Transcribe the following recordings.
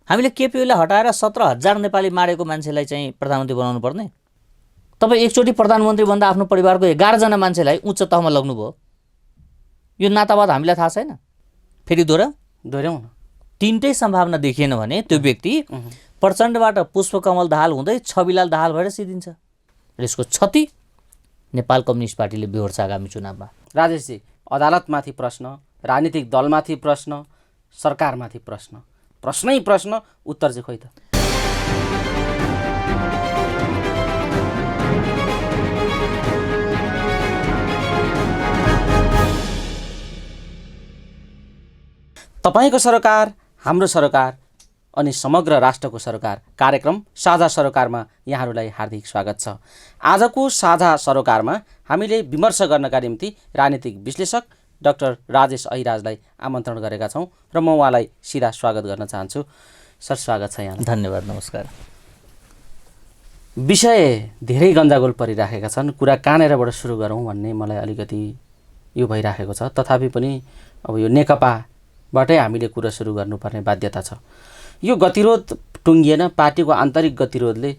हामीले केपी ओलीलाई हटाएर 17,000 नेपाली मारेको मान्छेलाई चाहिँ प्रधानमन्त्री बनाउनु पर्ने? तपाईँ एकचोटि प्रधानमन्त्री भन्दा आफ्नो परिवारको 11 जना मान्छेलाई उच्च तहमा लग्नुभयो। यो नातावाद हामीलाई थाहा छैन? फेरि दोहोऱ्याउँ न, तिनटै सम्भावना देखिएन भने त्यो व्यक्ति प्रचण्डबाट पुष्पकमल दाहाल हुँदै छविलाल दाहाल भएर सिद्धिन्छ। र यसको क्षति नेपाल कम्युनिस्ट पार्टीले बेहोर्छ आगामी चुनावमा। राजेशजी, अदालतमाथि प्रश्न, राजनीतिक दलमाथि प्रश्न, सरकारमाथि प्रश्न, प्रश्नै प्रश्न, उत्तर चाहिँ खोइ त? तपाईको सरकार, हाम्रो सरकार अनि समग्र राष्ट्रको सरकार कार्यक्रम साझा सरोकारमा यहाँहरूलाई हार्दिक स्वागत छ। आजको साझा सरोकारमा हामीले विमर्श गर्नका निम्ति राजनीतिक विश्लेषक डाक्टर राजेश अहिराजलाई आमन्त्रण गरेका छौँ र म उहाँलाई सिधा स्वागत गर्न चाहन्छु। सर, स्वागत छ यहाँ। धन्यवाद, नमस्कार। विषय धेरै गन्जागोल परिराखेका छन्, कुरा कहाँनिरबाट सुरु गरौँ भन्ने मलाई अलिकति यो भइराखेको छ। तथापि पनि अब यो नेकपाबाटै हामीले कुरा सुरु गर्नुपर्ने बाध्यता छ। यो गतिरोध टुङ्गिएन, पार्टीको आन्तरिक गतिरोधले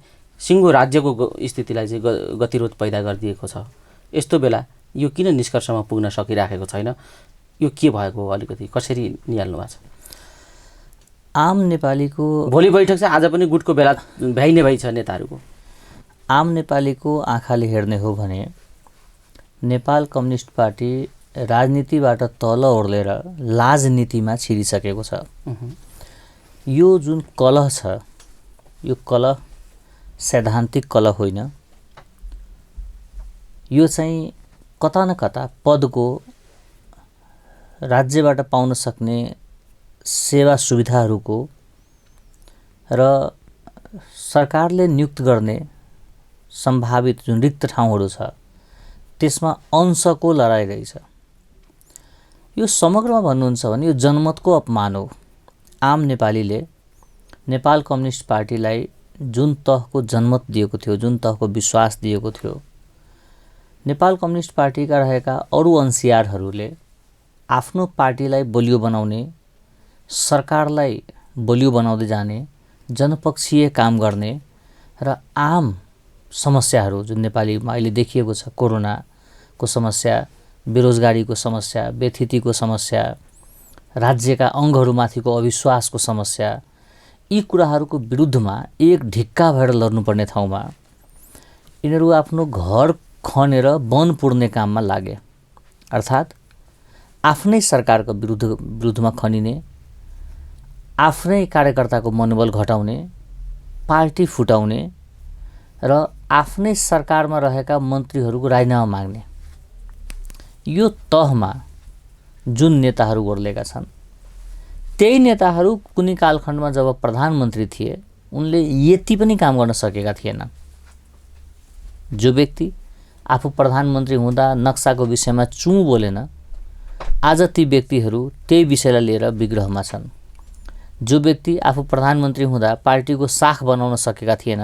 सिङ्गो राज्यको स्थितिलाई चाहिँ गतिरोध पैदा गरिदिएको छ। यस्तो बेला यो किन निष्कर्षमा पुग्न सकिराखेको छैन? यो के भएको हो? अलिकति कसरी निहाल्नु भएको छ? आम नेपालीको भोलि बैठक चाहिँ आज पनि गुटको बेला भ्याइ नै भइ छ नेताहरूको। आम नेपालीको आँखाले हेर्ने हो भने नेपाल कम्युनिस्ट पार्टी राजनीतिबाट तल ओर्लेर राजनीतिमा छिरिसकेको छ। यो जुन कलह छ, यो कलह सैद्धान्तिक कलह होइन। यो चाहिँ कता न कता पदको, राज्यबाट पाउन सक्ने सेवा सुविधाहरूको र सरकारले नियुक्त गर्ने सम्भावित जुन रिक्त ठाउँहरू छ त्यसमा अंशको लडाइँ रहेछ। यो समग्रमा भन्नुहुन्छ भने यो जनमतको अपमान हो। आम नेपालीले नेपाल कम्युनिस्ट पार्टीलाई जुन तहको जनमत दिएको थियो, जुन तहको विश्वास दिएको थियो, नेपाल कम्युनिस्ट पार्टीका रहेका अरू अंशियारहरूले आफ्नो पार्टीलाई बलियो बनाउने, सरकारलाई बलियो बनाउँदै जाने, जनपक्षीय काम गर्ने र आम समस्याहरू जुन नेपालीमा अहिले देखिएको छ, कोरोनाको समस्या, बेरोजगारीको समस्या, व्यथितिको समस्या, राज्यका अङ्गहरूमाथिको अविश्वासको समस्या, यी कुराहरूको विरुद्धमा एक ढिक्का भएर लड्नुपर्ने ठाउँमा यिनीहरू आफ्नो घर खनेर वन पुर्ने काममा लागे। अर्थात् आफ्नै सरकारको विरुद्धमा खनिने, आफ्नै कार्यकर्ताको मनोबल घटाउने, पार्टी फुटाउने र आफ्नै सरकारमा रहेका मन्त्रीहरूको राजीनामा माग्ने, यो तहमा जुन नेताहरू ओर्लेका छन्, त्यही नेताहरू कुनै कालखण्डमा जब प्रधानमन्त्री थिए उनले यति पनि काम गर्न सकेका थिएनन्। जो व्यक्ति आफू प्रधानमन्त्री हुँदा नक्साको विषयमा चुँ बोलेन, आज ती व्यक्तिहरू त्यही विषयलाई लिएर विग्रहमा छन्। जो व्यक्ति आफू प्रधानमन्त्री हुँदा पार्टीको साख बनाउन सकेका थिएन,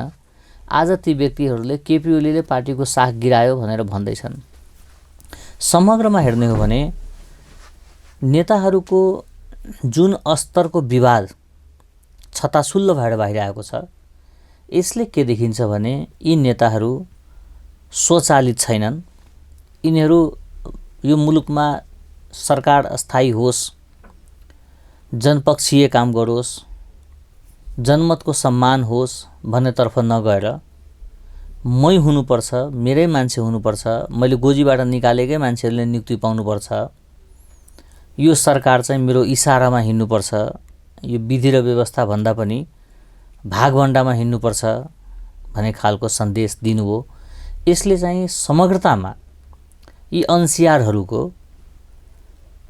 आज ती व्यक्तिहरूले केपी ओलीले पार्टीको साख गिरायो भनेर भन्दैछन्। समग्रमा हेर्ने हो भने नेताहरूको जुन स्तरको विवाद छताछुल्लो भएर बाहिर आएको छ, यसले के देखिन्छ भने यी नेताहरू स्वचालित छैनन्। यिनीहरू यो मुलुकमा सरकार अस्थायी होस्, जनपक्षीय काम गरोस्, जनमतको सम्मान होस् भन्नेतर्फ नगएर मै हुनुपर्छ, मेरै मान्छे हुनुपर्छ, मैले गोजीबाट निकालेकै मान्छेहरूले नियुक्ति पाउनुपर्छ, यो सरकार चाहिँ मेरो इसारामा हिँड्नुपर्छ, यो विधि र व्यवस्था भन्दा पनि भागभण्डामा हिँड्नुपर्छ भन्ने खालको सन्देश दिनुभयो। यसले चाहिँ समग्रतामा यी अंशियारहरूको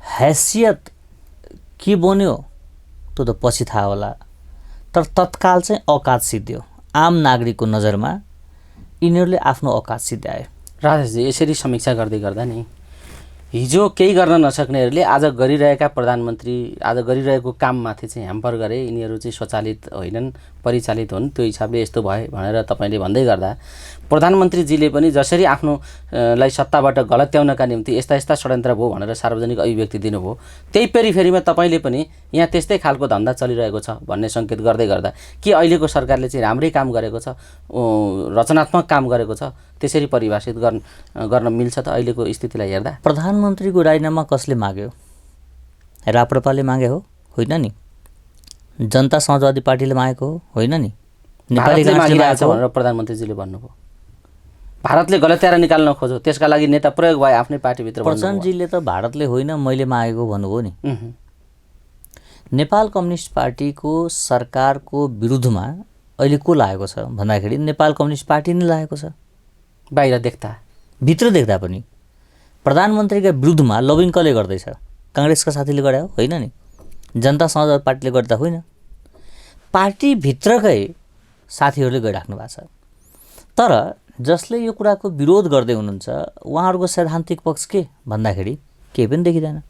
हैसियत के बन्यो त्यो त पछि थाहा होला, तर तत्काल चाहिँ औकात सिद्ध्यो। आम नागरिकको नजरमा यिनीहरूले आफ्नो औकात सिद्ध्याए। राजेशजी, यसरी समीक्षा गर्दै गर्दा नि हिजो केही गर्न नसक्नेहरूले आज गरिरहेका प्रधानमन्त्री आज गरिरहेको काममाथि चाहिँ ह्याम्पर गरे, यिनीहरू चाहिँ स्वचालित होइनन्, परिचालित हुन्, त्यो हिसाबले यस्तो भए भनेर तपाईँले भन्दै गर्दा प्रधानमन्त्रीजीले पनि जसरी आफ्नो लाई सत्ताबाट गलत्याउनका निम्ति यस्ता यस्ता षड्यन्त्र भयो भनेर सार्वजनिक अभिव्यक्ति दिनुभयो, त्यही पेरिफेरीमा तपाईँले पनि यहाँ त्यस्तै खालको धन्दा चलिरहेको छ भन्ने सङ्केत गर्दै गर्दा के अहिलेको सरकारले चाहिँ राम्रै काम गरेको छ, रचनात्मक काम गरेको छ, त्यसरी परिभाषित गर्न मिल्छ त अहिलेको स्थितिलाई हेर्दा? प्रधानमन्त्रीको राजीनामा कसले माग्यो? राप्रपाले मागे हो? होइन नि। जनता समाजवादी पार्टीले मागेको हो? होइन नि। नेपाली मागिरहेको भनेर प्रधानमन्त्रीजीले भन्नुभयो। भारतले गलत्याएर निकाल्न खोज्यो, त्यसका लागि नेता प्रयोग भए आफ्नै पार्टीभित्र। प्रचण्डजीले त भारतले होइन मैले मागेको भन्नुभयो नि। नेपाल कम्युनिस्ट पार्टीको सरकारको विरुद्धमा अहिले को लागेको छ भन्दाखेरि नेपाल कम्युनिस्ट पार्टी नै लागेको छ। बाहिर देख्दा, भित्र देख्दा पनि प्रधानमन्त्रीका विरुद्धमा लबिङ कसले गर्दैछ? काङ्ग्रेसका साथीले गरे हो? होइन नि। जनता समाजवादी पार्टीले गर्दा होइन, पार्टीभित्रकै साथीहरूले गरिराख्नु भएको छ। तर जसले यो कुराको विरोध गर्दै हुनुहुन्छ उहाँहरूको सैद्धान्तिक पक्ष के भन्दाखेरि केही पनि देखिँदैन।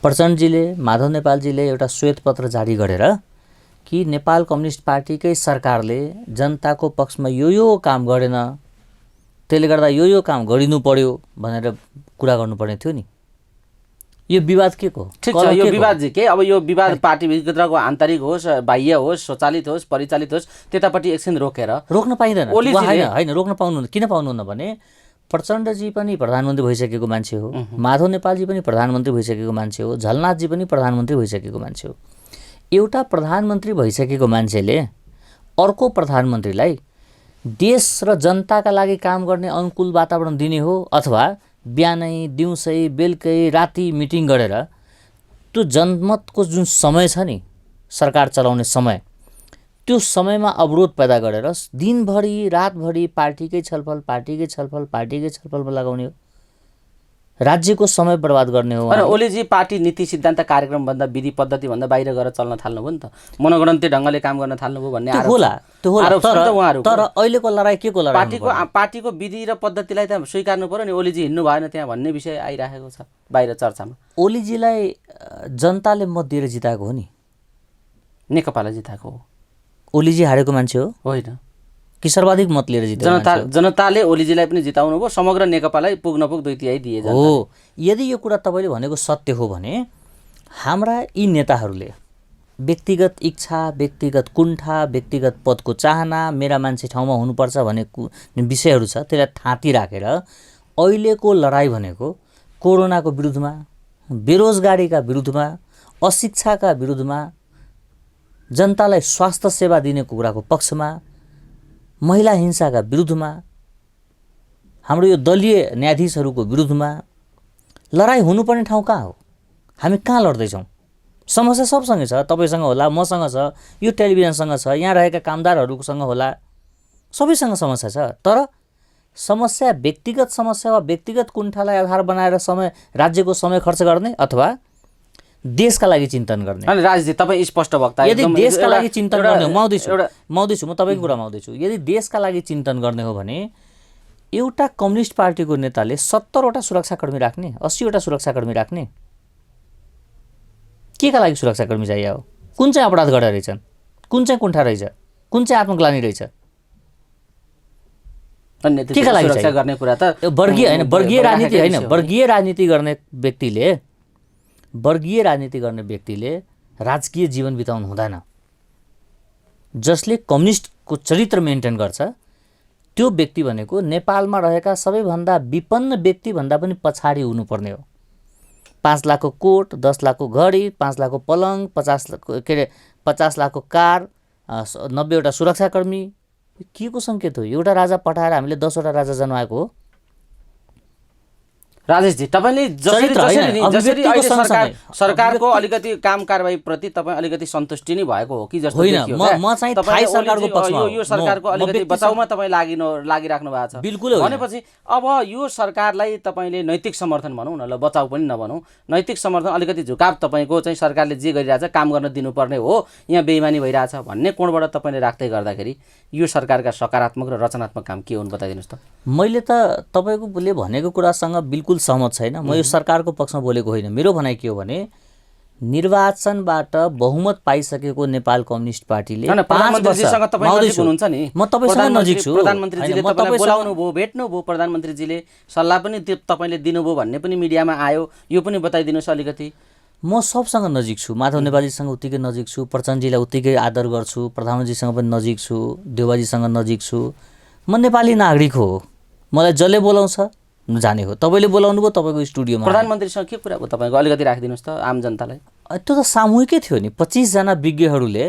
प्रचण्डजीले, माधव नेपालजीले एउटा श्वेतपत्र जारी गरेर कि नेपाल कम्युनिस्ट पार्टीकै सरकारले जनताको पक्षमा यो काम गरेन, त्यसले गर्दा यो काम गरिनु पर्यो भनेर कुरा गर्नुपर्ने थियो नि। यो विवाद के को? ठिक छ, यो विवाद चाहिँ के? अब यो विवाद पार्टीभित्रको आन्तरिक होस्, बाह्य होस्, स्वचालित होस्, परिचालित होस्, त्यतापट्टि एकछिन रोक्न पाइँदैन। होइन, रोक्न पाउनु। किन पाउनुहुन्न भने प्रचण्डजी पनि प्रधानमन्त्री भइसकेको मान्छे हो, माधव नेपालजी पनि प्रधानमन्त्री भइसकेको मान्छे हो, झलनाथजी पनि प्रधानमन्त्री भइसकेको मान्छे हो। एउटा प्रधानमन्त्री भइसकेको मान्छेले अर्को प्रधानमन्त्रीलाई देश र जनताका लागि काम गर्ने अनुकूल वातावरण दिने हो अथवा बिहानै दिउँसै बेलुकै राति मिटिङ गरेर त्यो जनमतको जुन समय छ नि सरकार चलाउने समय, त्यो समयमा अवरोध पैदा गरेर दिनभरि रातभरि पार्टीकै छलफलमा लगाउने हो, राज्यको समय बर्बाद गर्ने हो। अनि ओलीजी पार्टी नीति सिद्धान्त कार्यक्रमभन्दा विधि पद्धतिभन्दा बाहिर गएर चल्न थाल्नुभयो नि त, मनोगणन्ती ढङ्गले काम गर्न थाल्नुभयो भन्ने आरोप छ नि त उहाँहरू। तर अहिलेको लडाइँ के को लडाइँ? पार्टीको विधि र पद्धतिलाई त स्वीकार्नु पर्यो नि। ओलीजी हिँड्नु भएन त्यहाँ भन्ने विषय आइरहेको छ बाहिर चर्चामा। ओलीजीलाई जनताले मत दिएर जिताएको हो नि, नेकपालाई जिताएको हो। ओलीजी हारेको मान्छे हो? होइन, कि सर्वाधिक मत लिएर जितेको? जनताले ओलीजीलाई पनि जिताउनु भयो, समग्र नेकपालाई पुग्न 2/3 दिए हो। यदि यो कुरा तपाईँले भनेको सत्य हो भने हाम्रा यी नेताहरूले व्यक्तिगत इच्छा, व्यक्तिगत कुण्ठा, व्यक्तिगत पदको चाहना, मेरा मान्छे ठाउँमा हुनुपर्छ भन्ने विषयहरू छ, त्यसलाई थाँती राखेर अहिलेको लडाइँ भनेको कोरोनाको विरुद्धमा, बेरोजगारीका विरुद्धमा, अशिक्षाका विरुद्धमा, जनतालाई स्वास्थ्य सेवा दिने कुराको पक्षमा, महिला हिंसाका विरुद्धमा, हाम्रो यो दलीय न्यायाधीशहरूको विरुद्धमा लडाइँ हुनुपर्ने ठाउँ कहाँ हो? हामी कहाँ लड्दैछौँ? समस्या सबसँगै छ, तपाईँसँग होला, मसँग छ, यो टेलिभिजनसँग छ, यहाँ रहेका कामदारहरूसँग होला, सबैसँग समस्या छ। तर समस्या व्यक्तिगत समस्या वा व्यक्तिगत कुण्ठालाई आधार बनाएर राज्यको समय खर्च गर्ने अथवा देशका लागि चिन्तन गर्ने? अनि राजनीति तपाईँ स्पष्ट वक्ता, यदि देशका लागि चिन्तन गर्ने हो, माउँदैछु म तपाईँको कुरा माउँदैछु, यदि देशका लागि चिन्तन गर्ने हो भने एउटा कम्युनिस्ट पार्टीको नेताले 70वटा सुरक्षाकर्मी राख्ने, 80वटा सुरक्षाकर्मी राख्ने? के का लागि सुरक्षाकर्मी चाहियो? कुन चाहिँ अपराध गरेर रहेछन्? कुन चाहिँ कुण्ठा रहेछ? कुन चाहिँ आत्मग्लानी रहेछ? के का लागि सुरक्षा गर्ने कुरा त वर्गीय होइन, वर्गीय राजनीति होइन। वर्गीय राजनीति गर्ने व्यक्तिले राजकीय जीवन बिताउनु हुँदैन। जसले कम्युनिस्टको चरित्र मेन्टेन गर्छ त्यो व्यक्ति भनेको नेपालमा रहेका सबैभन्दा विपन्न व्यक्तिभन्दा पनि पछाडि हुनुपर्ने हो। 5 लाखको कोट, 10 लाखको घडी, 5 लाखको पलङ, 50 लाखको कार, 90वटा सुरक्षाकर्मी, के को सङ्केत हो? एउटा राजा पठाएर हामीले 10वटा राजा जन्माएको हो? राजेशजी तपाईँले जसरी सरकारको अलिकति काम कारबाही प्रति तपाईँ अलिकति सन्तुष्टि नै भएको हो कि जस्तो देखियो? म चाहिँ थाई सरकारको पक्षमा हो। यो सरकारको अलिकति बचाउमा तपाईँ लागिराख्नु भएको छ बिल्कुल। भनेपछि अब यो सरकारलाई तपाईँले नैतिक समर्थन भनौँ न, ल बचाउ पनि नभनौँ, नैतिक समर्थन अलिकति झुकाव तपाईँको चाहिँ सरकारले जे गरिरहेछ काम गर्न दिनुपर्ने हो, यहाँ बेइमानी भइरहेछ भन्ने कोणबाट तपाईँले राख्दै गर्दाखेरि यो सरकारका सकारात्मक र रचनात्मक काम के हुन् बताइदिनुहोस् त। मैले त तपाईँले भनेको कुरासँग बिल्कुल सहमत छैन। म यो सरकारको पक्षमा बोलेको होइन। मेरो भनाइ के हो भने निर्वाचनबाट बहुमत पाइसकेको नेपाल कम्युनिस्ट पार्टीले हैन, 5 वर्ष प्रधानमन्त्रीजीसँग तपाईँ नजिक हुनुहुन्छ नि। म तपाईँसँग नजिक छु। प्रधानमन्त्रीजीले तपाईँलाई बोलाउनु भयो, भेट्नु भयो, प्रधानमन्त्रीजीले सल्लाह पनि तपाईँले दिनुभयो भन्ने पनि मिडियामा आयो। यो पनि बताइदिनुहोस् अलिकति। म सबसँग नजिक छु। माधव नेपालीसँग उत्तिकै नजिक छु, प्रचण्डजीलाई उत्तिकै आदर गर्छु, प्रधानमन्त्रीसँग पनि नजिक छु, देउबाजीसँग नजिक छु। म नेपाली नागरिक हो। मलाई जसले बोलाउँछ जाने हो। तपाईँले बोलाउनु भयो, तपाईँको स्टुडियोमा प्रधानमन्त्रीसँग के कुरा भयो तपाईँको? अलिकति राखिदिनुहोस् त आम जनतालाई। त्यो त सामूहिकै थियो नि। 25 जना विज्ञहरूले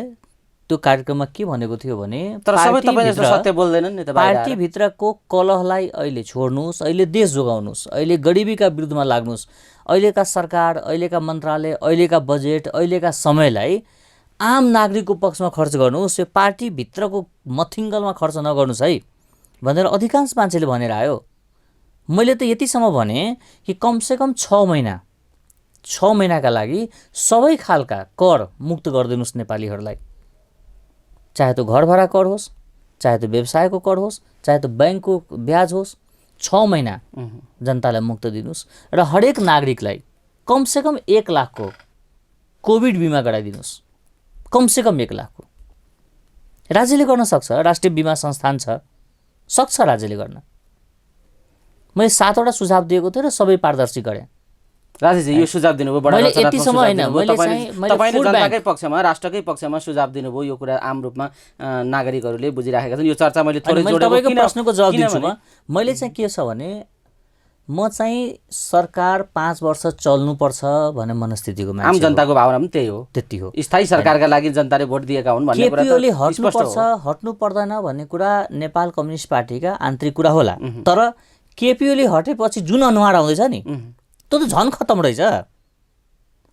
त्यो कार्यक्रममा के भनेको थियो भने तर सबै तपाईँ जस्तो सत्य बोल्दैनन् नि त। पार्टीभित्रको कलहलाई अहिले छोड्नुहोस्, अहिले देश जोगाउनुहोस्, अहिले गरिबीका विरुद्धमा लाग्नुहोस्, अहिलेका सरकार, अहिलेका मन्त्रालय, अहिलेका बजेट, अहिलेका समयलाई आम नागरिकको पक्षमा खर्च गर्नुहोस्, यो पार्टीभित्रको मथिङ्गलमा खर्च नगर्नुहोस् है भनेर अधिकांश मान्छेले भनेर आयो। मैले त यतिसम्म भने कि कमसेकम 6 महिनाका लागि सबै खालका कर मुक्त गरिदिनुहोस् नेपालीहरूलाई। चाहे त्यो घर भाडा कर होस्, चाहे त्यो व्यवसायको कर होस्, चाहे त्यो ब्याङ्कको ब्याज होस्, 6 महिना जनतालाई मुक्त दिनुहोस् र हरेक नागरिकलाई कमसेकम 1 लाखको कोभिड बिमा गराइदिनुहोस्। कमसेकम 1 लाखको राज्यले गर्न सक्छ। राष्ट्रिय बिमा संस्थान छ, सक्छ राज्यले गर्न। मैले 7 वटा सुझाव दिएको थिएँ र सबै पारदर्शी गरेँ। राजेशजी यो सुझाव दिनुभयो, बडा मैले रचनात्मक यतिसम्म सुझाव होइन, दिनुभयो। मैले तपाईँले फुड जनताकै पक्षमा, राष्ट्रकै पक्षमा सुझाव दिनुभयो। यो कुरा आम रूपमा नागरिकहरूले बुझिराखेका छन्। यो चर्चा मैले थोरै जोडेको। तपाईँको प्रश्नको जवाब दिन्छु म। मैले चाहिँ के छ भने म चाहिँ सरकार 5 वर्ष चल्नुपर्छ भन्ने मनस्थितिको मान्छे। आम जनताको भावना पनि त्यही हो, त्यति हो। स्थायी सरकारका लागि जनताले भोट दिएका हुन् भन्ने कुरा केपीओले हट्नुपर्छ हट्नु पर्दैन भन्ने कुरा नेपाल कम्युनिस्ट पार्टीका आन्तरिक कुरा होला। तर केपीओले हटेपछि जुन अनुहार आउँदैछ नि त्यो त झन् खतम रहेछ।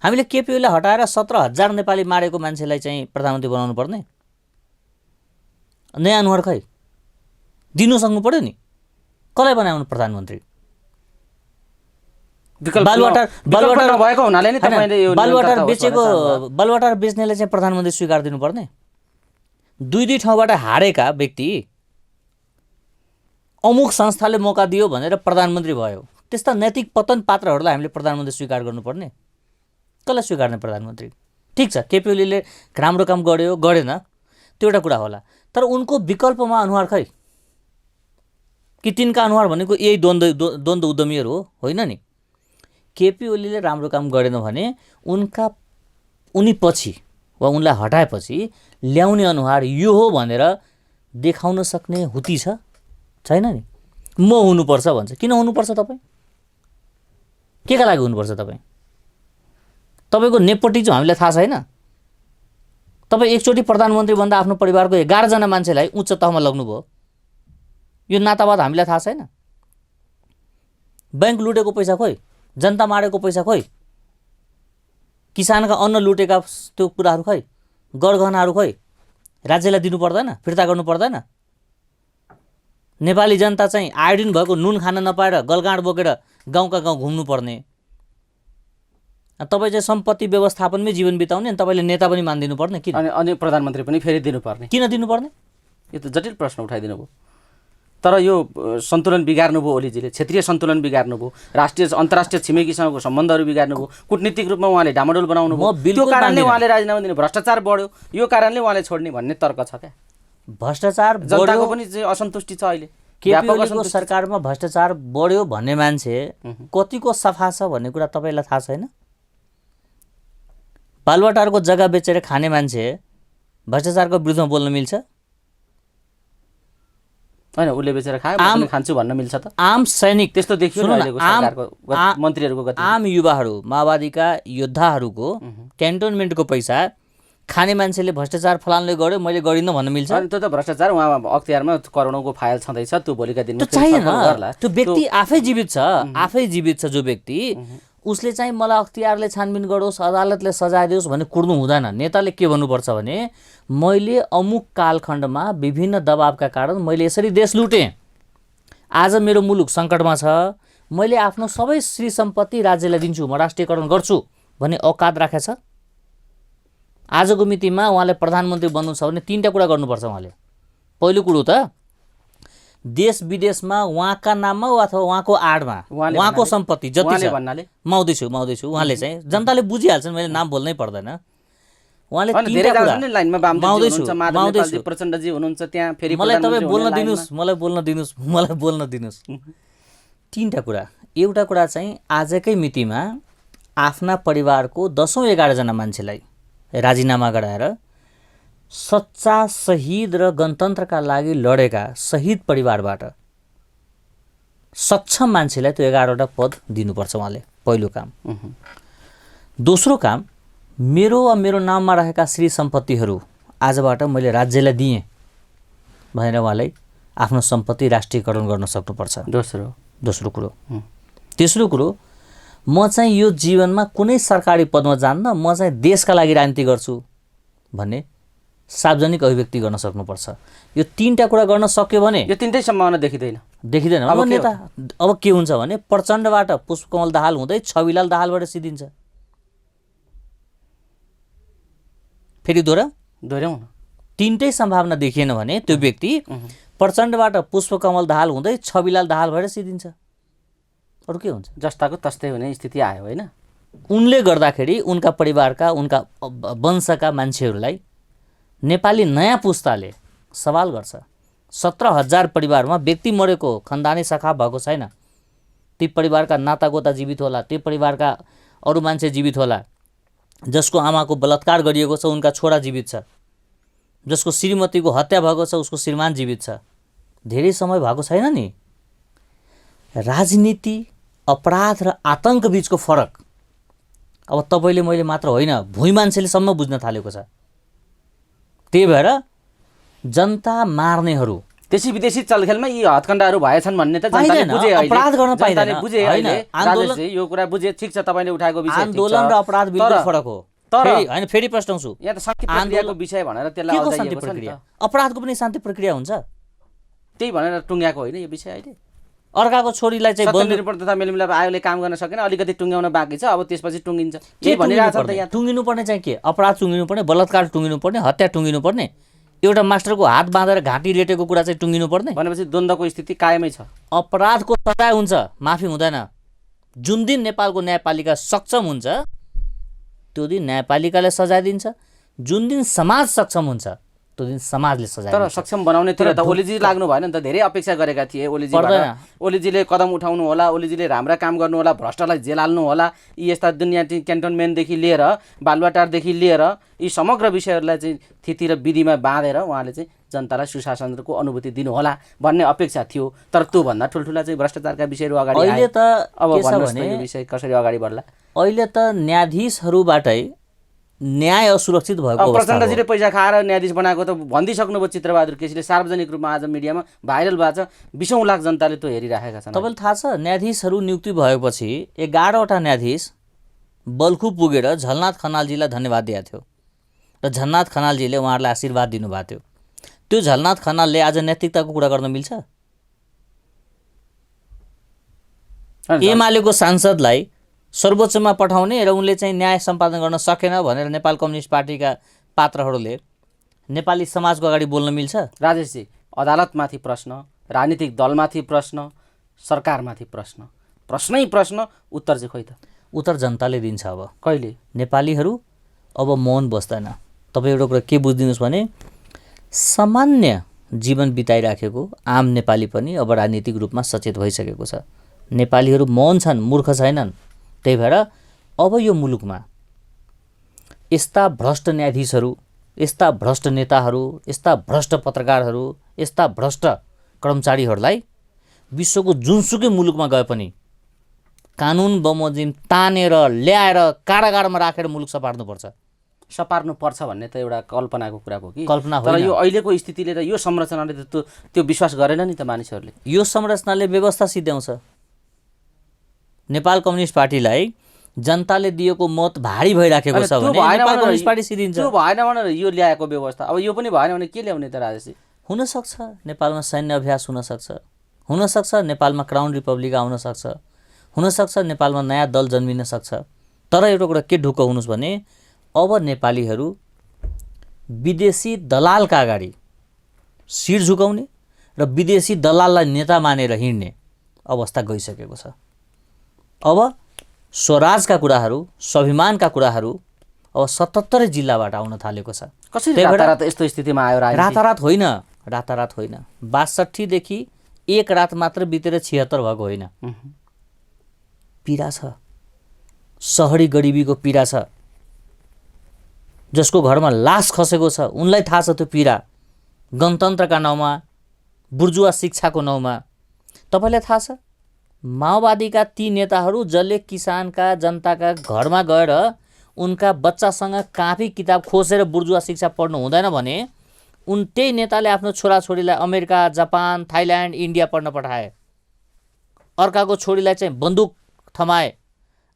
हामीले केपीओले हटाएर 17,000 नेपाली मारेको मान्छेलाई चाहिँ प्रधानमन्त्री बनाउनु पर्ने? नयाँ अनुहार खै दिनु सक्नु पर्यो नि। कसलाई बनाउनु प्रधानमन्त्री? भएको हुनाले नि तपाईले यो बालुवाटार बेच्नेलाई चाहिँ प्रधानमन्त्री स्वीकार दिनुपर्ने? 2 ठाउँबाट हारेका व्यक्ति अमुक संस्थाले मौका दियो भनेर प्रधानमन्त्री भयो। त्यस्ता नैतिक पतन पात्रहरूलाई हामीले प्रधानमन्त्री स्वीकार गर्नुपर्ने? कसलाई स्वीकार्ने प्रधानमन्त्री? ठिक छ, केपीओलीले राम्रो काम गर्यो गरेन त्यो एउटा कुरा होला। तर उनको विकल्पमा अनुहार खै? कि तिनका अनुहार भनेको यही द्वन्द्व उद्यमीहरू हो? होइन नि। केपीओलीले राम्रो काम गरेन भने उनी पछि वा उनलाई हटाएपछि ल्याउने अनुहार यो हो भनेर देखाउन सक्ने हुती छैन नि। म हुनुपर्छ भन्छ। किन हुनुपर्छ? तपाईँ केका लागि हुनुपर्छ? तपाईँको नेपोटिजम हामीलाई थाहा छैन? तपाईँ एकचोटि प्रधानमन्त्री भन्दा आफ्नो परिवारको 11 जना मान्छेलाई उच्च तहमा लग्नुभयो। यो नातावाद हामीलाई थाहा छैन? ब्याङ्क लुटेको पैसा खोइ? जनता मारेको पैसा खोइ? किसानका अन्न लुटेका त्यो कुराहरू खोइ? गरगहनाहरू खोइ? राज्यलाई दिनु पर्दैन? फिर्ता गर्नु पर्दैन? नेपाली जनता चाहिँ आयोडिन भएको नुन खान नपाएर गलगाँड बोकेर गाउँका गाउँ घुम्नु पर्ने? तपाईँ चाहिँ सम्पत्ति व्यवस्थापनमै जीवन बिताउने अनि तपाईँले नेता पनि मानिदिनु पर्ने? किन? अनि प्रधानमन्त्री पनि फेरि दिनुपर्ने? किन दिनुपर्ने? यो त जटिल प्रश्न उठाइदिनु भयो। तर यो सन्तुलन बिगार्नुभयो ओलीजीले, क्षेत्रीय सन्तुलन बिगार्नुभयो, राष्ट्रिय अन्तर्राष्ट्रिय छिमेकीसँगको सम्बन्धहरू बिगार्नुभयो, कूटनीतिक रूपमा उहाँले डामाडोल बनाउनु भयो। त्यो कारणले उहाँले राजीनामा दिनु, भ्रष्टाचार बढ्यो, यो कारणले उहाँले छोड्ने भन्ने तर्क छ क्या? भ्रष्टाचार जनताको पनि असन्तुष्टि छ अहिले। केपीओलीको सरकारमा भ्रष्टाचार बढ्यो भन्ने मान्छे कतिको सफा छ भन्ने कुरा तपाईँलाई थाहा छैन? बालुवाटारको जग्गा बेचेर खाने मान्छे भ्रष्टाचारको विरुद्धमा बोल्न मिल्छ? हैन, उसले बेचेर खायो म खान्छु भन्न मिल्छ त? आम सैनिक त्यस्तो देखियो नि अहिलेको सरकारको मन्त्रीहरूको गति। आम युवाहरू, माओवादीका योद्धाहरूको क्यान्टोनमेन्टको पैसा खाने मान्छेले भ्रष्टाचार फलानले गर्यो मैले गरिनँ भन्न मिल्छ? अनि त्यो त भ्रष्टाचार उहाँ अख्तियारमा करोडौँको फाइल छँदैछ, त्यो भोलिका दिनमा त्यो चाहिएन। त्यो व्यक्ति आफै जीवित छ जो व्यक्ति, उसले चाहिँ मलाई अख्तियारले छानबिन गरोस्, अदालतले सजाय दियोस् भन्ने कुर्नु हुँदैन। नेताले के भन्नुपर्छ भने मैले अमुक कालखण्डमा विभिन्न दबावका कारण मैले यसरी देश लुटेँ, आज मेरो मुलुक सङ्कटमा छ, मैले आफ्नो सबै श्री सम्पत्ति राज्यलाई दिन्छु, म राष्ट्रियकरण गर्छु भन्ने औकात राखेछ। आजको मितिमा उहाँले प्रधानमन्त्री बन्नु छ भने 3टा कुरा गर्नुपर्छ उहाँले। पहिलो कुरो त देश विदेशमा उहाँका नाममा अथवा उहाँको आडमा उहाँको सम्पत्ति जति छ माउँदैछु उहाँले चाहिँ जनताले बुझिहाल्छन्, मैले नाम बोल्नै पर्दैन। उहाँले मलाई बोल्न दिनुस्। तीनटा कुरा। एउटा कुरा चाहिँ आजकै मितिमा आफ्ना परिवारको 10औं-11 जना मान्छेलाई राजीनामा गराएर सच्चा शहीद र गणतन्त्रका लागि लडेका शहीद परिवारबाट सक्षम मान्छेलाई त्यो 11वटा पद दिनुपर्छ उहाँले, पहिलो काम। दोस्रो काम, मेरो वा मेरो नाममा रहेका श्री सम्पत्तिहरू आजबाट मैले राज्यलाई दिएँ भनेर उहाँलाई आफ्नो सम्पत्ति राष्ट्रियकरण गर्न सक्नुपर्छ। दोस्रो कुरो। तेस्रो कुरो, म चाहिँ यो जीवनमा कुनै सरकारी पदमा जान्न, म चाहिँ देशका लागि राजनीति गर्छु भन्ने सार्वजनिक अभिव्यक्ति गर्न सक्नुपर्छ। यो तीनटा कुरा गर्न सक्यो भने यो तीनटै सम्भावना देखिँदैन। अब नेता अब के हुन्छ भने प्रचण्डबाट पुष्पकमल दाहाल हुँदै छविलाल दाहालबाट सिद्धिन्छ। फेरि दोहोऱ्याउँ न, तीनटै सम्भावना देखिएन भने त्यो व्यक्ति प्रचण्डबाट पुष्पकमल दाहाल हुँदै छविलाल दाहाल भएर सिद्धिन्छ। अरू के हुन्छ? जस्ताको तस्तै हुने स्थिति आयो होइन। उनले गर्दाखेरि उनका परिवारका, उनका वंशका मान्छेहरूलाई नेपाली नयाँ पुस्ताले सवाल गर्छ। 17,000 परिवारमा व्यक्ति मरेको खन्दानी शाखा भएको छैन। ती परिवारका नातागोता जीवित होला, ती परिवारका अरू मान्छे जीवित होला। जसको आमाको बलात्कार गरिएको छ उनका छोरा जीवित छ, जसको श्रीमतीको हत्या भएको छ उसको श्रीमान जीवित छ। धेरै समय भएको छैन नि। राजनीति, अपराध र आतंक बीचको फरक अब तपाईले मैले मात्र होइन, भुइँ मान्छेले सम्म बुझ्न थालेको छ। त्यही भएर जनता मार्नेहरू, देशी विदेशी चलखेलमा यी हत्कण्डाहरू भएछन् भन्ने त जनताले बुझे, अपराध गर्न पाइदैन, बुझे होइन। आन्दोलन यो कुरा बुझे, ठीक छ, तपाईले उठाएको विषय आन्दोलन र अपराध बिल्कुल फरक हो। तर हैन, फेरि प्रश्न आउँछु, यहाँ त शान्ति प्रक्रियाको विषय भनेर त्यसलाई शान्ति प्रक्रिया, अपराधको पनि शान्ति प्रक्रिया हुन्छ। त्यही भनेर टुङ्ग्याएको होइन यो विषय। अहिले अर्काको छोरीलाई चाहिँ सत्यनिर्भर तथा मेलमिलाप आयोगले काम गर्न सकेन, अलिकति टुङ्ग्याउन बाँकी छ, अब त्यसपछि टुङ्गिन्छ। के भनिरहेछ त यहाँ? टुङ्गिनु पर्ने चाहिँ के? अपराध टुङ्गिनु पर्ने, बलात्कार टुङ्गिनु पर्ने, हत्या टुङ्गिनु पर्ने, एउटा मास्टरको हात बाँधेर घाँटी रेटेको कुरा चाहिँ टुङ्गिनु पर्ने भनेपछि द्वन्द्वको स्थिति कायमै छ। अपराधको सजाय हुन्छ, माफी हुँदैन। जुन दिन नेपालको न्यायपालिका सक्षम हुन्छ त्यो दिन न्यायपालिकाले सजाय दिन्छ। जुन दिन समाज सक्षम हुन्छ त्यो दिन समाजले सजाय दिन्छ। तर सक्षम बनाउनेतिर त ओलीजी लाग्नु भएन नि त। धेरै अपेक्षा गरेका थिए ओलीजीले कदम उठाउनु होला, ओलीजीले राम्रा काम गर्नु होला, भ्रष्टलाई जेल हाल्नु होला। यी यस्ता दुनियाँ क्यान्टोनमेन्टदेखि लिएर बालुवाटारदेखि लिएर यी समग्र विषयहरूलाई चाहिँ थिति र विधिमा बाँधेर उहाँले चाहिँ जनतालाई सुशासनको अनुभूति दिनु होला भन्ने अपेक्षा थियो। तर त्योभन्दा ठुल्ठुला चाहिँ भ्रष्टाचारका विषयहरू अगाडि आए। अहिले त अब भन्नुहोस् न यो विषय कसरी अगाडि बढ्ला? अहिले त न्यायाधीशहरूबाटै न्याय असुरक्षित भएको अवस्था। प्रचण्डजीले पैसा खाएर न्यायाधीश बनाएको त भनिदिइसक्नुभयो चित्रबहादुर केसीले, सार्वजनिक रूपमा आज मिडियामा भाइरल भएको छ। 20औं लाख जनताले त्यो हेरिराखेका छन्। तपाईँलाई थाहा छ न्यायाधीशहरू नियुक्ति भएपछि 11वटा न्यायाधीश बल्खु पुगेर झलनाथ खनालजीलाई धन्यवाद दिएको थियो र झलनाथ खनालजीले उहाँहरूलाई आशीर्वाद दिनुभएको थियो। त्यो झलनाथ खनालले आज नैतिकताको कुरा गर्न मिल्छ? एमालेको सांसदलाई सर्वोच्चमा पठाउने र उनले चाहिँ न्याय सम्पादन गर्न सकेन भनेर नेपाल कम्युनिस्ट पार्टीका पात्रहरूले नेपाली समाजको अगाडि बोल्न मिल्छ? राजेशजी, अदालतमाथि प्रश्न, राजनीतिक दलमाथि प्रश्न, सरकारमाथि प्रश्न, प्रश्नै प्रश्न, उत्तर चाहिँ खोइ त? उत्तर जनताले दिन्छ। अब कहिले? नेपालीहरू अब मौन बस्दैन। तपाईँ एउटा कुरा के बुझिदिनुहोस् भने सामान्य जीवन बिताइराखेको आम नेपाली पनि अब राजनीतिक रूपमा सचेत भइसकेको छ। नेपालीहरू मौन छन्, मूर्ख छैनन्। त्यही भएर अब यो मुलुकमा यस्ता भ्रष्ट न्यायाधीशहरू, यस्ता भ्रष्ट नेताहरू, यस्ता भ्रष्ट पत्रकारहरू, यस्ता भ्रष्ट कर्मचारीहरूलाई विश्वको जुनसुकै मुलुकमा गए पनि कानुन बमोजिम तानेर ल्याएर कारागारमा राखेर मुलुक सपार्नुपर्छ। सपार्नुपर्छ भन्ने त एउटा कल्पनाको कुरा हो कि? कल्पना होइन। तर यो अहिलेको स्थितिले र यो संरचनाले त त्यो विश्वास गरेन नि त मानिसहरूले। यो संरचनाले व्यवस्था सिद्ध्याउँछ। नेपाल कम्युनिस्ट पार्टीलाई जनताले दिएको मत भारी भइराखेको छ भने नेपाल कम्युनिस्ट पार्टी सिद्धिन्छ। त्यो भएन भनेर यो ल्याएको व्यवस्था, अब यो पनि भएन भने के ल्याउने त राजेशजी? हुनसक्छ नेपालमा सैन्य अभ्यास हुनसक्छ, हुनसक्छ नेपालमा क्राउन रिपब्लिक आउन सक्छ, हुनसक्छ नेपालमा नयाँ दल जन्मिन सक्छ। तर एउटा कुरा के ढुक्क हुनुहोस् भने अब नेपालीहरू विदेशी दलालका अगाडि शिर झुकाउने र विदेशी दलाललाई नेता मानेर हिँड्ने अवस्था गइसकेको छ। अब स्वराजका कुराहरू, स्वाभिमानका कुराहरू अब 77 जिल्लाबाट आउन थालेको छ। कसरी रातारात यस्तो स्थितिमा आयो राजनीति? रातारात होइन 62 देखि एक रात मात्र बितेर 76 भएको होइन। पीडा छ, सहरी गरिबीको पीडा छ। जसको घरमा लास खसेको छ उनलाई थाहा छ त्यो पीडा। गणतन्त्रका नाउँमा, बुर्जुवा शिक्षाको नाउँमा। तपाईलाई थाहा छ माओवादीका ती नेताहरू जसले किसानका, जनताका घरमा गएर उनका बच्चासँग कापी किताब खोसेर बुर्जुवा शिक्षा पढ्नु हुँदैन भने उन त्यही नेताले आफ्नो छोराछोरीलाई अमेरिका, जापान, थाइल्यान्ड, इन्डिया पढ्न पठाए। अर्काको छोरीलाई चाहिँ बन्दुक थमाए,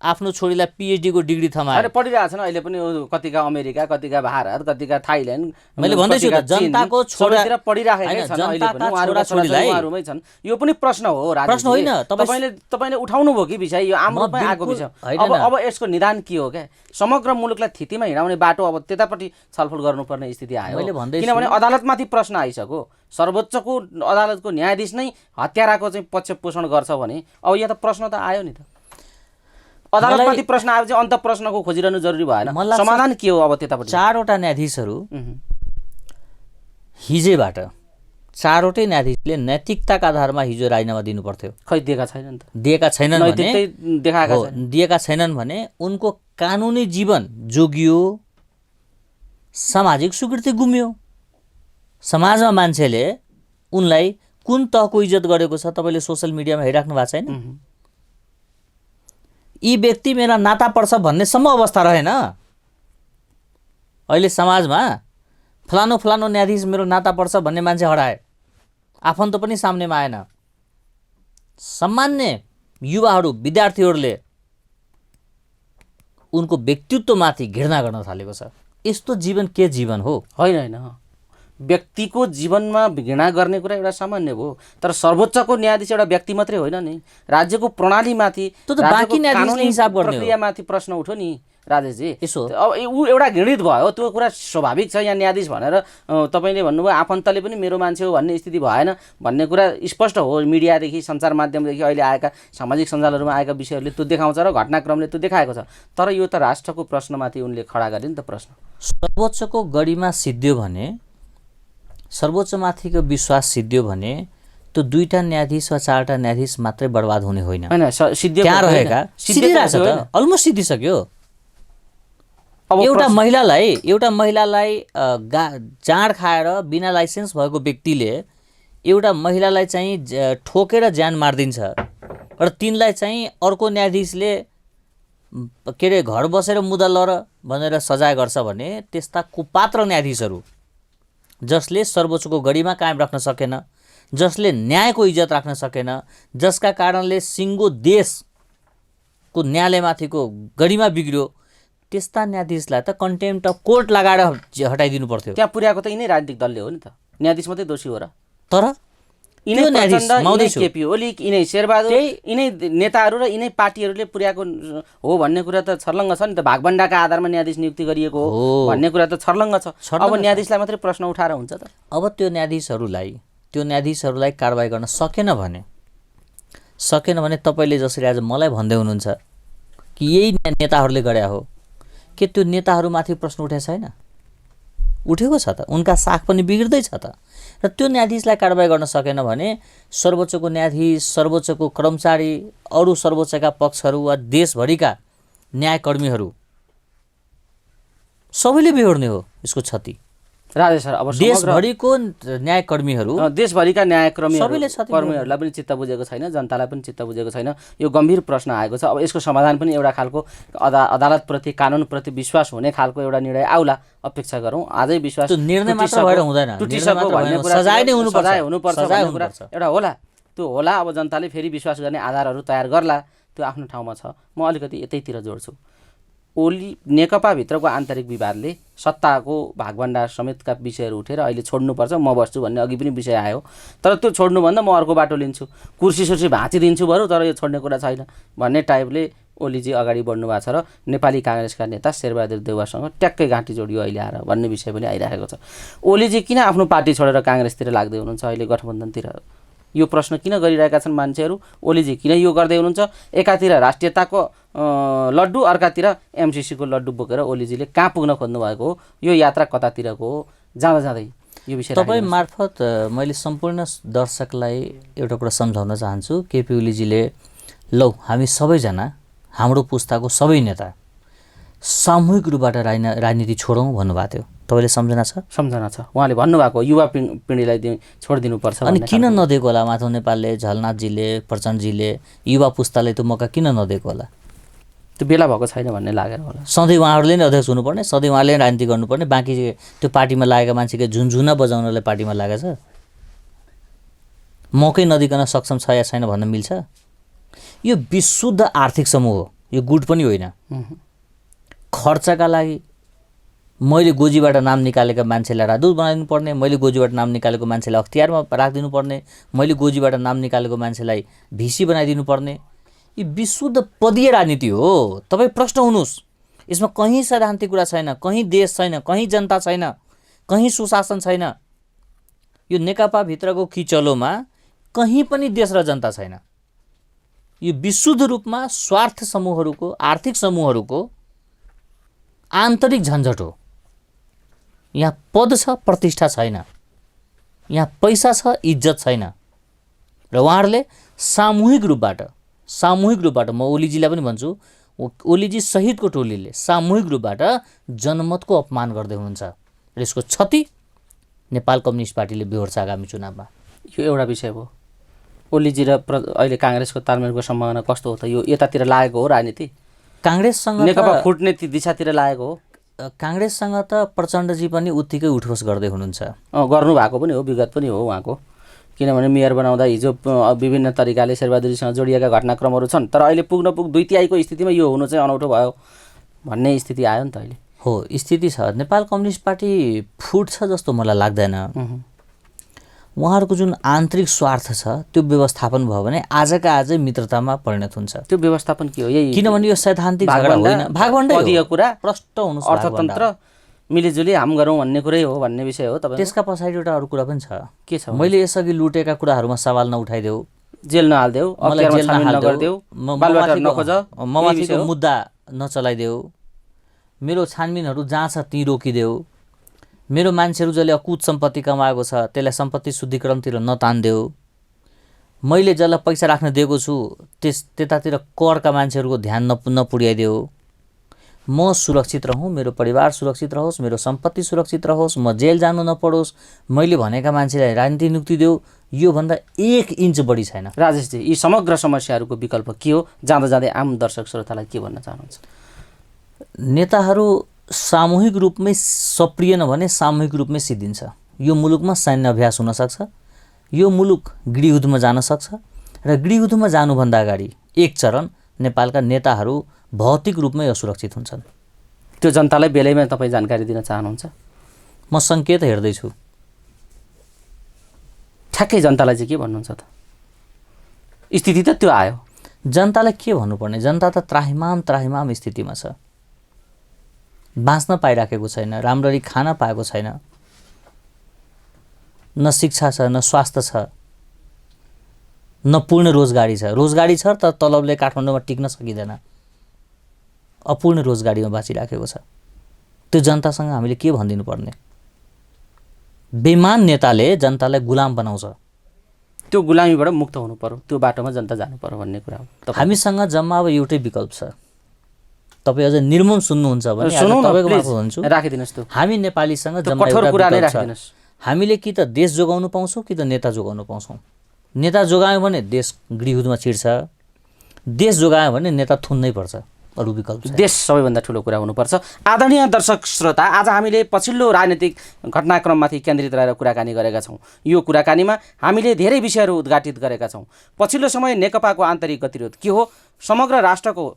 आफ्नो छोरीलाई PhD को डिग्री थमाए। अरे पढिरहेछन् अहिले पनि कतिका अमेरिका, कतिका भारत, कतिका थाइल्यान्ड। मैले भन्दैछु त जनताको छोरातिर पढिराखेका छन् अहिले पनि उहाँहरुका छोराछोरीहरुमै छन्। यो पनि प्रश्न हो राजनीति। प्रश्न होइन, तपाईले उठाउनु भयो कि विषय यो आम्रोमै आएको विषय। अब यसको निदान के हो के? समग्र मुलुकलाई थितिमा हिँडाउने बाटो अब त्यतापट्टि छलफल गर्नुपर्ने स्थिति आयो। किनभने अदालतमाथि प्रश्न आइसक्यो। सर्वोच्चको अदालतको न्यायाधीश नै हत्याराको चाहिँ पक्ष पोषण गर्छ भने अब यहाँ त प्रश्न त आयो नि त। अदालतमाथि प्रश्न आएपछि अन्त प्रश्नको खोजिरहनु जरुरी भएन। समाधान के हो अब त्यतापट्टि? 4 वटा न्यायाधीशहरू हिजोबाट 4 वटै न्यायाधीशले नैतिकताका आधारमा हिजो राजीनामा दिनु पर्थ्यो। खै दिएका छैनन् त। दिएका छैनन् भने उनको कानुनी जीवन जोगियो, सामाजिक स्वीकृति गुम्यो। समाजमा मान्छेले उनलाई कुन तहको इज्जत गरेको छ तपाईले सोशल मिडियामा हेरिराख्नु भएको छैन? यी व्यक्ति मेरा नाता पर्छ भन्ने सम्म अवस्था रहेन। अहिले समाजमा फलानो फलानो न्यायाधीश मेरो नाता पर्छ भन्ने मान्छे हराए, आफन्त पनि सामनेमा आएन। सामान्य युवाहरू, विद्यार्थीहरूले उनको व्यक्तित्वमाथि घृणा गर्न थालेको छ। यस्तो जीवन के जीवन हो? होइन, व्यक्तिको जीवनमा घृणा गर्ने कुरा एउटा सामान्य हो, तर सर्वोच्चको न्यायाधीश एउटा व्यक्ति मात्रै होइन नि, राज्यको प्रणालीमाथि, बाँकी न्यायाधीशले हिसाब गर्ने प्रक्रियामाथि प्रश्न उठ्यो नि राजेशजी। अब ऊ एउटा घृणित भयो, त्यो कुरा स्वाभाविक छ। यहाँ न्यायाधीश भनेर तपाईले भन्नुभयो आफन्तले पनि मेरो मान्छे हो भन्ने स्थिति भएन भन्ने कुरा स्पष्ट हो। मिडियादेखि, सञ्चार माध्यमदेखि अहिले आएका सामाजिक सञ्जालहरूमा आएका विषयहरूले त्यो देखाउँछ र घटनाक्रमले त्यो देखाएको छ। तर यो त राष्ट्रको प्रश्नमाथि उनले खडा गरे नि त प्रश्न। सर्वोच्चको गरिमा सिद्धियो भने, सर्वोच्चमाथिको विश्वास सिद्धियो भने त्यो 2टा न्यायाधीश वा 4टा न्यायाधीश मात्रै बर्बाद हुने होइन। त्यहाँ रहेका सिद्धिरहेछ त, अलमोस्ट सिद्धिसक्यो। एउटा महिलालाई जाँड खाएर बिना लाइसेन्स भएको व्यक्तिले एउटा महिलालाई चाहिँ ठोकेर ज्यान मारिदिन्छ र तिनलाई चाहिँ अर्को न्यायाधीशले के अरे घर बसेर मुद्दा लर भनेर सजाय गर्छ भने त्यस्ता कुपात्र न्यायाधीशहरू जसले सर्वोच्चको गरिमा कायम राख्न सकेन, जसले न्यायको इज्जत राख्न सकेन, जसका कारणले सिङ्गो देशको न्यायालयमाथिको गरिमा बिग्रियो, त्यस्ता न्यायाधीशलाई त कन्टेम्प्ट अफ कोर्ट लगाएर हटाइदिनु पर्थ्यो। त्यहाँ पुर्याएको त यिनै राजनीतिक दलले हो नि त, न्यायाधीश मात्रै दोषी हो र? तर यिनै न्यायाधीश, केपी ओली, यिनै शेरबहादुर, यिनै नेताहरू र यिनै पार्टीहरूले पुर्याएको हो भन्ने कुरा त छर्लङ्ग छ नि त। भागभण्डाका आधारमा न्यायाधीश नियुक्ति गरिएको हो भन्ने कुरा त छर्लङ्ग छ। अब न्यायाधीशलाई मात्रै प्रश्न उठाएर हुन्छ त? अब त्यो न्यायाधीशहरूलाई कारबाही गर्न सकेन भने तपाईले जसरी आज मलाई भन्दै हुनुहुन्छ कि यही नेताहरूले गरे हो, के त्यो नेताहरूमाथि प्रश्न उठेको छैन? उठेको छ त। उनका साख पनि बिग्रिँदैछ त। र त्यो न्यायाधीशलाई कारबाही गर्न सकेन भने सर्वोच्चको न्यायाधीश, सर्वोच्चको कर्मचारी, अरू सर्वोच्चका पक्षहरू वा देशभरिका न्यायकर्मीहरू सबैले बिहोर्ने हो यसको क्षति। राजेश सर, अब देशभरिको न्यायकर्मीहरू, देशभरिका न्यायकर्मीहरूलाई पनि चित्त बुझेको छैन, जनतालाई पनि चित्त बुझेको छैन। यो गम्भीर प्रश्न आएको छ। अब यसको समाधान पनि एउटा खालको अदालतप्रति, कानुनप्रति विश्वास हुने खालको एउटा निर्णय आउला, अपेक्षा गरौँ। आजै विश्वास निर्णय मात्र भएर हुँदैन, टुटिसक्यो भन्ने कुरा, सजाय नै हुनुपर्छ भन्ने कुरा एउटा होला। त्यो होला। अब जनताले फेरि विश्वास गर्ने आधारहरू तयार गर्ला, त्यो आफ्नो ठाउँमा छ। म अलिकति यतैतिर जोड्छु। नेकपाभित्रको आन्तरिक विवादले सत्ताको भागभण्डा समेतका विषयहरू उठेर अहिले छोड्नुपर्छ, म बस्छु भन्ने अघि पनि विषय आयो। तर त्यो छोड्नुभन्दा म अर्को बाटो लिन्छु, कुर्सी सुर्सी भाँचिदिन्छु बरु, तर यो छोड्ने कुरा छैन भन्ने टाइपले ओलीजी अगाडि बढ्नु भएको छ र नेपाली काङ्ग्रेसका नेता शेरबहादुर देउवासँग ट्याक्कै गाँठी जोडियो अहिले आएर भन्ने विषय पनि आइरहेको छ। ओलीजी किन आफ्नो पार्टी छोडेर काङ्ग्रेसतिर लाग्दै हुनुहुन्छ, अहिले गठबन्धनतिर? यो प्रश्न किन गरिरहेका छन् मान्छेहरू? ओलीजी किन यो गर्दै हुनुहुन्छ? एकातिर राष्ट्रियताको लड्डु, अर्कातिर एमसिसीको लड्डु बोकेर ओलीजीले कहाँ पुग्न खोज्नु भएको हो? यो यात्रा कतातिरको हो? जाँदा जाँदै यो विषय तपाईँ मार्फत मैले सम्पूर्ण दर्शकलाई एउटा कुरा सम्झाउन चाहन्छु। केपी ओलीजीले लौ हामी सबैजना, हाम्रो पुस्ताको सबै नेता सामूहिक रूपबाट राजनीति छोडौँ भन्नुभएको थियो। तपाईँले सम्झना छ? सम्झना छ। उहाँले भन्नुभएको युवा पिँढीलाई छोडिदिनुपर्छ। अनि किन नदिएको होला माधव नेपालले, झलनाथजीले, प्रचण्डजीले युवा पुस्तालाई त्यो मौका किन नदिएको होला? त्यो बेला भएको छैन भन्ने लागेर होला। सधैँ उहाँहरूले नै अध्यक्ष हुनुपर्ने, सधैँ उहाँले नै राजनीति गर्नुपर्ने, बाँकी त्यो पार्टीमा लागेका मान्छेको झुनझुना बजाउनलाई पार्टीमा लागेछ? मौकै नदिकन सक्षम छ या छैन भन्न मिल्छ? यो विशुद्ध आर्थिक समूह हो, यो गुट पनि होइन। खर्चका लागि मैले गोजीबाट नाम निकालेका मान्छेलाई राजदूत बनाइदिनु पर्ने, मैले गोजीबाट नाम निकालेको मान्छेलाई अख्तियारमा राखिदिनु पर्ने, मैले गोजीबाट नाम निकालेको मान्छेलाई भिसी बनाइदिनु पर्ने, यो विशुद्ध पदीय राजनीति हो। तपाईँ प्रश्न हुनुहोस्, यसमा कहीँ सैद्धान्तिक कुरा छैन, कहीँ देश छैन, कहीँ जनता छैन, कहीँ सुशासन छैन। यो नेकपाभित्रको किचलोमा कहीँ पनि देश र जनता छैन। यो विशुद्ध रूपमा स्वार्थ समूहहरूको, आर्थिक समूहहरूको आन्तरिक झन्झट हो। यहाँ पद छ, प्रतिष्ठा छैन, यहाँ पैसा छ, इज्जत छैन। र उहाँहरूले सामूहिक रूपबाट म ओलीजीलाई पनि भन्छु, ओलीजी सहितको टोलीले सामूहिक रूपबाट जनमतको अपमान गर्दै हुनुहुन्छ र यसको क्षति नेपाल कम्युनिस्ट पार्टीले बेहोर्छ आगामी चुनावमा। यो एउटा विषय हो। ओलीजी र अहिले काङ्ग्रेसको तालमेलको सम्भावना कस्तो हो त? यो यतातिर लागेको हो राजनीति? काङ्ग्रेससँग नेकपा फुट्ने दिशातिर लागेको हो? काङ्ग्रेससँग त प्रचण्डजी पनि उत्तिकै उठोस गर्दै हुनुहुन्छ। गर्नुभएको पनि हो, विगत पनि हो उहाँको। किनभने मेयर बनाउँदा हिजो विभिन्न तरिकाले शेरबहादुरजीसँग जोडिएका घटनाक्रमहरू छन्, तर अहिले पुग्न दुई तिहाईको स्थितिमा यो हुनु चाहिँ अनौठो भयो भन्ने स्थिति आयो नि त अहिले। हो, स्थिति छ। नेपाल कम्युनिस्ट पार्टी फुट्छ जस्तो मलाई लाग्दैन। उहाँहरूको जुन आन्तरिक स्वार्थ छ त्यो व्यवस्थापन भयो भने आजका आजै मित्रतामा परिणत हुन्छ। त्यो व्यवस्थापन के हो? यही किनभने यो सैद्धान्तिक झगडा होइन, भागभण्डै हो, कुरा प्रष्ट हुनुहोस्। अर्थतन्त्र मिलिजुली हाम गरौँ भन्ने कुरै हो भन्ने विषय हो। तपाईँ त्यसका पछाडि एउटा अरू कुरा पनि छ। के छ? मैले यसअघि लुटेका कुराहरूमा सवाल नउठाइदेऊ, जेल नहाल्देऊ, ममाथिको मुद्दा नचलाइदेऊ, मेरो छानबिनहरू जहाँ छ ती रोकिदेऊ, मेरो मान्छेहरू जसले अकुत सम्पत्ति कमाएको छ त्यसलाई सम्पत्ति शुद्धिकरणतिर नतान्देऊ, मैले जसलाई पैसा राख्न दिएको छु त्यतातिर करका मान्छेहरूको ध्यान नपुर्याइदेऊ। म सुरक्षित रहूँ, मेरो परिवार सुरक्षित रहोस्, मेरो सम्पत्ति सुरक्षित रहोस्, म जेल जानु नपरोस्, मैले भनेका मान्छेलाई राजनीति नियुक्ति देऊ, योभन्दा 1 इन्च बढी छैन। राजेशजी, यी समग्र समस्याहरूको विकल्प के हो? जाँदा जाँदै आम दर्शक श्रोतालाई के भन्न चाहनुहुन्छ? नेताहरू सामूहिक रूपमै सप्रिएन भने सामूहिक रूपमै सिद्धिन्छ। यो मुलुकमा सैन्य अभ्यास हुन सक्छ, यो मुलुक गृहयुद्धमा जान सक्छ र गृहयुद्धमा जानुभन्दा अगाडि एक चरण नेपालका नेताहरू भौतिक रूपमै असुरक्षित हुन्छन्। त्यो जनतालाई बेलैमा तपाईँ जानकारी दिन चाहनुहुन्छ? म सङ्केत हेर्दैछु। ठ्याक्कै जनतालाई चाहिँ के भन्नुहुन्छ त? स्थिति त त्यो आयो, जनतालाई के भन्नुपर्ने? जनता त त्राहिमाम स्थितिमा छ। बाँच्न पाइराखेको छैन, राम्ररी खान पाएको छैन, न शिक्षा छ, न स्वास्थ्य छ, न पूर्ण रोजगारी छ। रोजगारी छ तर तलबले काठमाडौँमा टिक्न सकिँदैन, अपूर्ण रोजगारीमा बाँचिराखेको छ। त्यो जनतासँग हामीले के भनिदिनु पर्ने? बेइमान नेताले जनतालाई गुलाम बनाउँछ। त्यो गुलामीबाट मुक्त हुनु पर्यो, त्यो बाटोमा जनता जानु पर्यो भन्ने कुरा हो। हामीसँग जम्मा अब एउटै विकल्प छ। तपाईँ अझ निर्मम सुन्नुहुन्छ भने तपाईँको मार्फत भन्छु, राखिदिनुहोस्। त्यो हामी नेपालीसँग जम्मा कठोर कुरा नै विकल्प छ। राखिदिनुहोस्। हामीले कि त देश जोगाउनु पाउँछौँ कि त नेता जोगाउनु पाउँछौँ। नेता जोगायौँ भने देश गृहयुद्धमा छिर्छ, देश जोगायो भने नेता थुन्नै पर्छ, अरू विकल्प छैन। देश सबैभन्दा ठुलो कुरा हुनुपर्छ। आदरणीय दर्शक श्रोता, आज हामीले पछिल्लो राजनीतिक घटनाक्रममाथि केन्द्रित रहेर कुराकानी गरेका छौँ। यो कुराकानीमा हामीले धेरै विषयहरू उद्घाटित गरेका छौँ। पछिल्लो समय नेकपाको आन्तरिक गतिरोध के हो, समग्र राष्ट्रको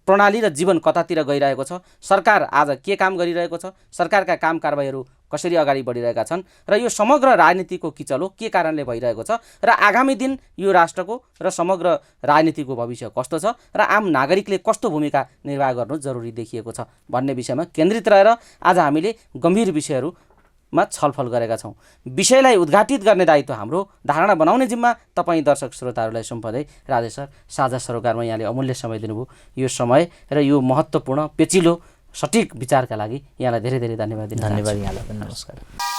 प्रणाली र जीवन कतातिर गइरहेको छ, सरकार आज के काम गरिरहेको छ, सरकारका काम कारबाहीहरू कसरी अगाडि बढिरहेका छन् र यो समग्र राजनीतिको किचलो के कारणले भइरहेको छ र आगामी दिन यो राष्ट्रको र समग्र राजनीतिको भविष्य कस्तो छ र आम नागरिकले कस्तो भूमिका निर्वाह गर्नु जरुरी देखिएको छ भन्ने विषयमा केन्द्रित रहेर आज हामीले गम्भीर विषयहरूमा छलफल गरेका छौँ। विषयलाई उद्घाटित गर्ने दायित्व हाम्रो, धारणा बनाउने जिम्मा तपाईँ दर्शक श्रोताहरूलाई सुम्पदै राजेश सर साझा सरोकारमा यहाँले अमूल्य समय दिनुभयो। यो समय र यो महत्त्वपूर्ण पेचिलो सटिक विचारका लागि यहाँलाई धेरै धेरै धन्यवाद दिन चाहन्छु। धन्यवाद यहाँलाई पनि। नमस्कार।